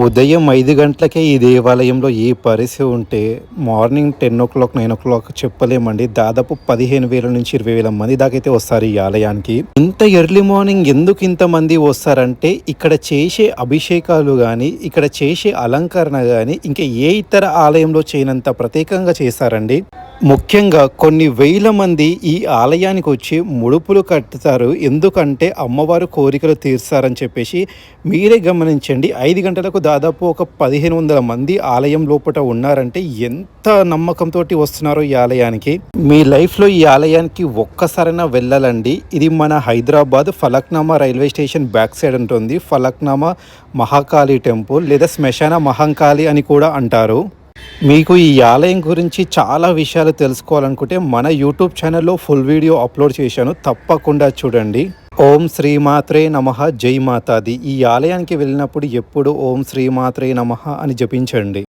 ఉదయం 5 గంటలకే ఈ దేవాలయంలో ఏ పరిస్థితి ఉంటే మార్నింగ్ 10:00, 9:00 చెప్పలేమండి. దాదాపు 15,000 నుంచి 20,000 మంది దాకైతే వస్తారు ఈ ఆలయానికి. ఇంత ఎర్లీ మార్నింగ్ ఎందుకు ఇంతమంది వస్తారంటే ఇక్కడ చేసే అభిషేకాలు గానీ, ఇక్కడ చేసే అలంకరణ గానీ ఇంకా ఏ ఇతర ఆలయంలో చేయనంత ప్రత్యేకంగా చేస్తారండి. ముఖ్యంగా కొన్ని వేల మంది ఈ ఆలయానికి వచ్చి ముడుపులు కట్టుతారు. ఎందుకంటే అమ్మవారు కోరికలు తీరుస్తారని చెప్పేసి మీరే గమనించండి. 5 గంటలకు దాదాపు ఒక 1,500 మంది ఆలయం లోపల ఉన్నారంటే ఎంత నమ్మకంతో వస్తున్నారో ఈ ఆలయానికి. మీ లైఫ్లో ఈ ఆలయానికి ఒక్కసారైనా వెళ్ళాలండి. ఇది మన Hyderabad Falaknuma railway station back side ఉంటుంది. ఫలక్నామా మహాకాళి టెంపుల్ లేదా శ్మశాన మహంకాళి అని కూడా అంటారు. మీకు ఈ ఆలయం గురించి చాలా విషయాలు తెలుసుకోవాలనుకుంటే మన యూట్యూబ్ ఛానల్లో ఫుల్ వీడియో అప్లోడ్ చేశాను, తప్పకుండా చూడండి. ఓం శ్రీమాత్రే నమః, జై మాతాది. ఈ ఆలయానికి వెళ్ళినప్పుడు ఎప్పుడు ఓం శ్రీమాత్రే నమః అని జపించండి.